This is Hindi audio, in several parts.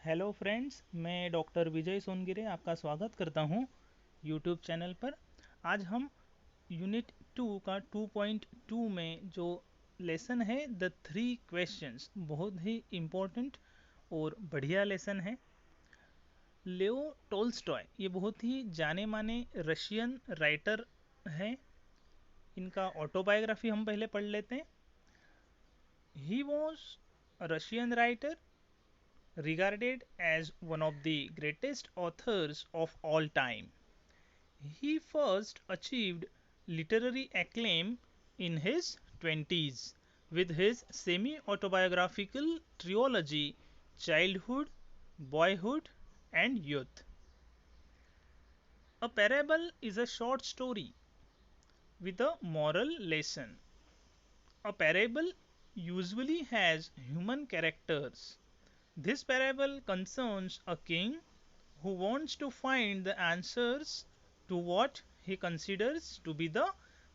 हेलो फ्रेंड्स, मैं डॉक्टर विजय सोनगिरे आपका स्वागत करता हूं यूट्यूब चैनल पर। आज हम यूनिट 2 का 2.2 में जो लेसन है द थ्री क्वेश्चंस, बहुत ही इम्पोर्टेंट और बढ़िया लेसन है। लेओ टोल्स्टॉय ये बहुत ही जाने माने रशियन राइटर हैं। इनका ऑटोबायोग्राफी हम पहले पढ़ लेते हैं। He was a Russian writer regarded as one of the greatest authors of all time. He first achieved literary acclaim in his 20s with his semi autobiographical trilogy Childhood, Boyhood, and Youth. A parable is a short story with a moral lesson. A parable usually has human characters. This parable concerns a king who wants to find the answers to what he considers to be the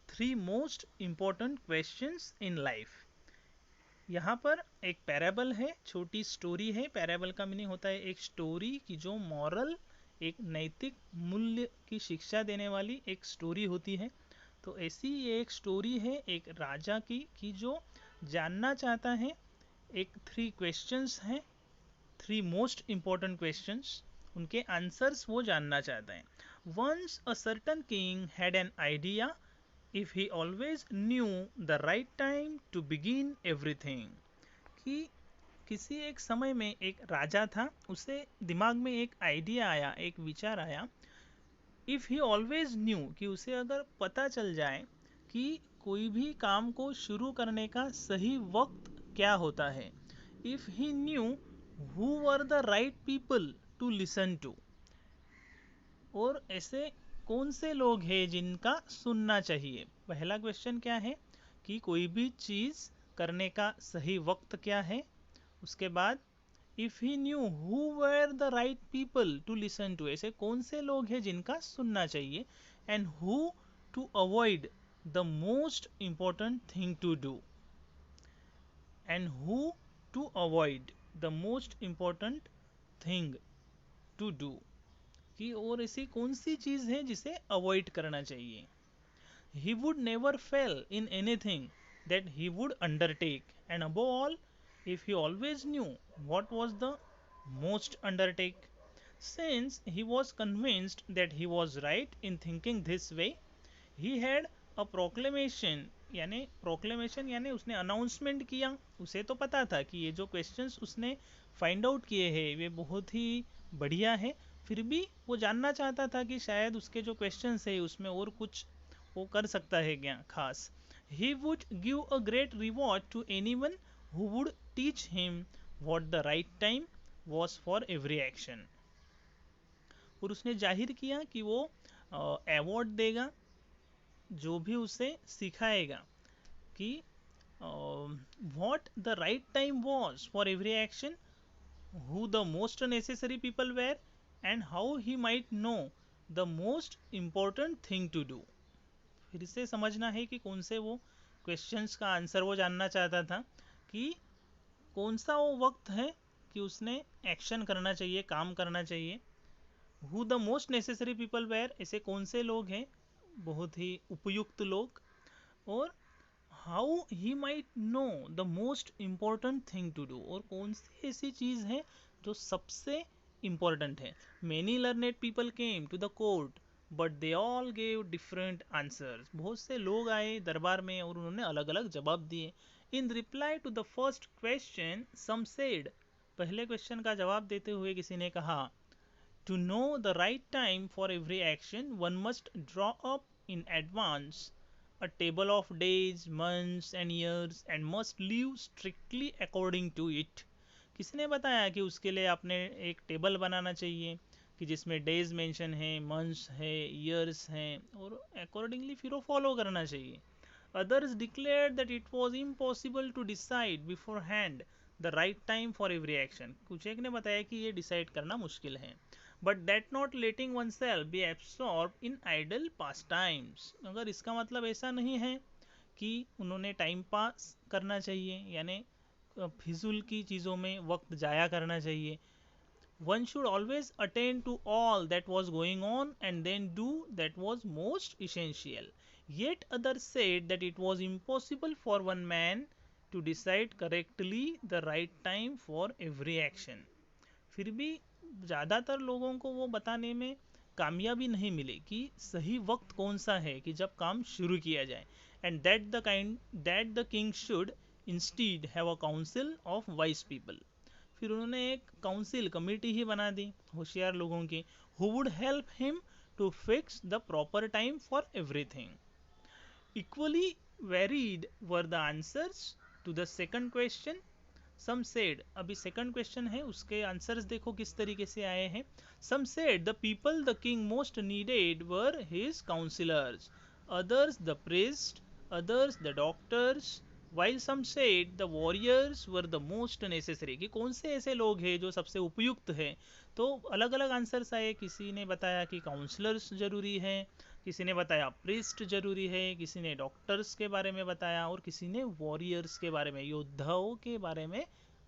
three most important questions in life. यहाँ पर एक पैराबल है, छोटी स्टोरी है। पैराबल का मीनिंग होता है एक स्टोरी की जो मॉरल, एक नैतिक मूल्य की शिक्षा देने वाली एक स्टोरी होती है। तो ऐसी ये एक स्टोरी है एक राजा की जो जानना चाहता है, एक थ्री क्वेश्चंस हैं, थ्री मोस्ट इम्पॉर्टेंट क्वेश्चंस, उनके आंसर्स वो जानना चाहता है। Once a certain king had an idea if he always knew the right time to begin everything. कि किसी एक समय में एक राजा था, उसे दिमाग में एक आइडिया आया, एक विचार आया। इफ ही ऑलवेज न्यू कि उसे अगर पता चल जाए कि कोई भी काम को शुरू करने का सही वक्त क्या होता है। If he new who were the right people to listen to, और ऐसे कौन से लोग हैं जिनका सुनना चाहिए। पहला क्वेश्चन क्या है कि कोई भी चीज़ करने का सही वक्त क्या है। उसके बाद if he knew who were the right people to listen to, ऐसे कौन से लोग हैं जिनका सुनना चाहिए। And who to avoid the most important thing to do, and who to avoid the most important thing to do, कि और ऐसी कौन सी चीज़ है जिसे अवॉइड करना चाहिए। He would never fail in anything that he would undertake, and above all if he always knew what was the most undertake. Since he was convinced that he was right in thinking this way, he had a proclamation, यानी प्रोक्लेमेशन यानी उसने अनाउंसमेंट किया। उसे तो पता था कि ये जो क्वेश्चंस उसने फाइंड आउट किए हैं वे बहुत ही बढ़िया है, फिर भी वो जानना चाहता था कि शायद उसके जो क्वेश्चंस है उसमें और कुछ वो कर सकता है क्या खास। He would give a great reward to anyone who would teach him what the right time was for every action. और उसने जाहिर किया कि वो अवार्ड देगा जो भी उसे सिखाएगा कि what the right time was for every action, who the most necessary people were, and how he might know the most important thing to do. फिर से समझना है कि कौन से वो क्वेश्चंस का आंसर वो जानना चाहता था, कि कौन सा वो वक्त है कि उसने एक्शन करना चाहिए, काम करना चाहिए। Who the most necessary people were, ऐसे कौन से लोग हैं बहुत ही उपयुक्त लोग। और how he might know the most important thing to do, और कौन सी ऐसी चीज़ है जो सबसे इम्पॉर्टेंट है। Many learned people came to the court but they all gave different answers, बहुत से लोग आए दरबार में और उन्होंने अलग अलग जवाब दिए। In reply to the first question some said, पहले क्वेश्चन का जवाब देते हुए किसी ने कहा, to know the right time for every action one must draw up in advance a table of days, months and years and must live strictly according to it. किसने बताया कि उसके लिए आपने एक टेबल बनाना चाहिए कि जिसमें डेज मेंशन है, मंथ्स है, ईयर्स हैं, और अकॉर्डिंगली फिर वो फॉलो करना चाहिए। Others declared that it was impossible to decide beforehand the right time for every action. कुछ एक ने बताया कि ये डिसाइड करना मुश्किल है। But that not letting oneself be absorbed in idle pastimes. अगर इसका मतलब ऐसा नहीं है कि उन्होंने टाइम पास करना चाहिए, यानी फिजूल की चीज़ों में वक्त जाया करना चाहिए। One should always attend to all that was going on and then do that was most essential. Yet others said that it was impossible for one man to decide correctly the right time for every action. फिर भी ज़्यादातर लोगों को वो बताने में कामयाबी नहीं मिली कि सही वक्त कौन सा है कि जब काम शुरू किया जाए, and that the king should instead have a council of wise people. फिर उन्होंने एक काउंसिल कमेटी ही बना दी होशियार लोगों की, who would help him to fix the proper time for everything. Equally varied were the answers to the second question. Some said, अभी सेकंड क्वेश्चन है उसके आंसर्स देखो किस तरीके से आए हैं. Some said the people the king most needed were his counsellors, others the priest, others the doctors, while some said the warriors were the most necessary. कि कौन से ऐसे लोग हैं जो सबसे उपयुक्त है. तो अलग अलग आंसर्स आए. किसी ने बताया कि काउंसलर्स जरूरी है, किसी ने बताया प्रिस्ट जरूरी है, किसी ने डॉक्टर्स के बारे में बताया और किसी ने वॉरियर्स के बारे में, योद्धाओं के बारे में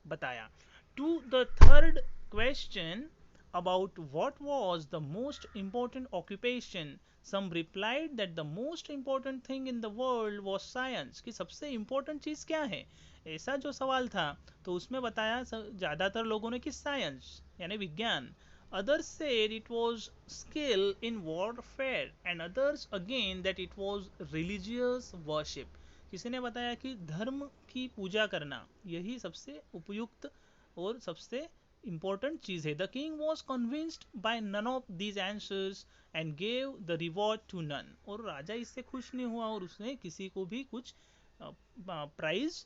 बताया. To the third question about what was the most important occupation, some replied that the most important thing in the world was science. कि सबसे important चीज़ क्या है, ऐसा जो सवाल था तो उसमें बताया ज़्यादातर लोगों ने कि साइंस यानी विज्ञान. Others said it was skill in warfare and others again that it was religious worship. किसी ने बताया कि धर्म की पूजा करना यही सबसे उपयुक्त और सबसे important चीज है. The king was convinced by none of these answers and gave the reward to none. और राजा इससे खुश नहीं हुआ और उसने किसी को भी कुछ प्राइज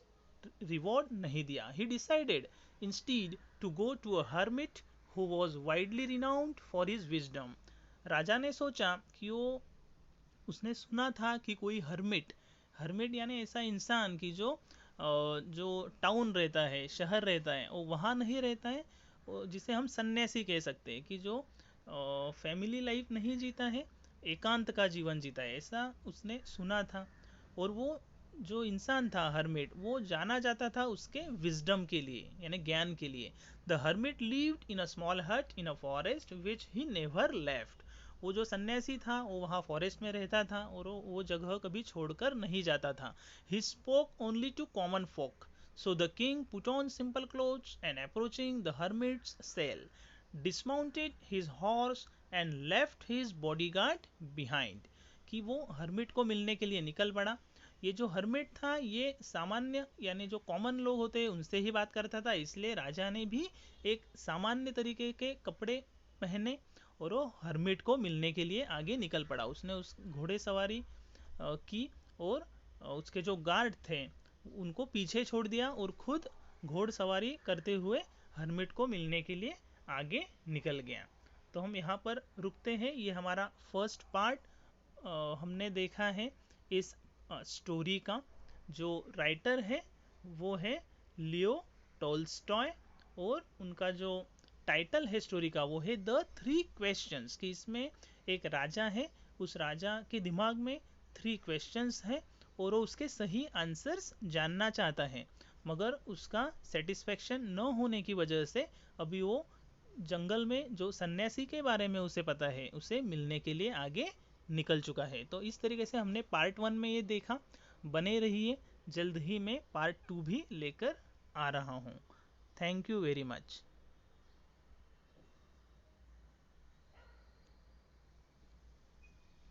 रिवॉर्ड नहीं दिया. He decided instead to go to a hermit who was widely renowned for his wisdom. राजा ने सोचा कि उसने सुना था कि कोई हर्मिट, हर्मिट यानी ऐसा इंसान कि जो टाउन रहता है, शहर रहता है, वो वहाँ नहीं रहता है, जिसे हम सन्यासी कह सकते हैं कि जो फैमिली लाइफ नहीं जीता है, एकांत का जीवन जीता है, ऐसा उसने सुना था. और वो जो इंसान था हर्मिट, वो जाना जाता था उसके विजडम के लिए यानी ज्ञान के लिए. The hermit lived in a small hut in a forest which he never left. वो जो सन्यासी था वो वहाँ फॉरेस्ट में रहता था और वो जगह कभी छोड़कर नहीं जाता था. He spoke only to common folk. So the king put on simple clothes and approaching the hermit's cell, dismounted his horse and left his bodyguard behind. कि वो हर्मिट को मिलने के लिए निकल पड़ा. ये जो हर्मिट था ये सामान्य यानी जो कॉमन लोग होते हैं उनसे ही बात करता था, इसलिए राजा ने भी एक सामान्य तरीके के कपड़े पहने और वो हर्मिट को मिलने के लिए आगे निकल पड़ा. उसने उस घोड़े सवारी की और उसके जो गार्ड थे उनको पीछे छोड़ दिया और खुद घोड़सवारी करते हुए हर्मिट को मिलने के लिए आगे निकल गया. तो हम यहाँ पर रुकते हैं. ये हमारा फर्स्ट पार्ट हमने देखा है इस स्टोरी का. जो राइटर है वो है लियो टॉल्स्टॉय और उनका जो टाइटल है स्टोरी का वो है द 3 क्वेश्चंस. कि इसमें एक राजा है, उस राजा के दिमाग में 3 क्वेश्चंस है और वो उसके सही आंसर्स जानना चाहता है, मगर उसका सेटिस्फेक्शन न होने की वजह से अभी वो जंगल में जो सन्यासी के बारे में उसे पता है उसे मिलने के लिए आगे निकल चुका है. तो इस तरीके से हमने पार्ट 1 में ये देखा. बने रहिए, जल्द ही मैं पार्ट 2 भी लेकर आ रहा हूँ. Thank you very much.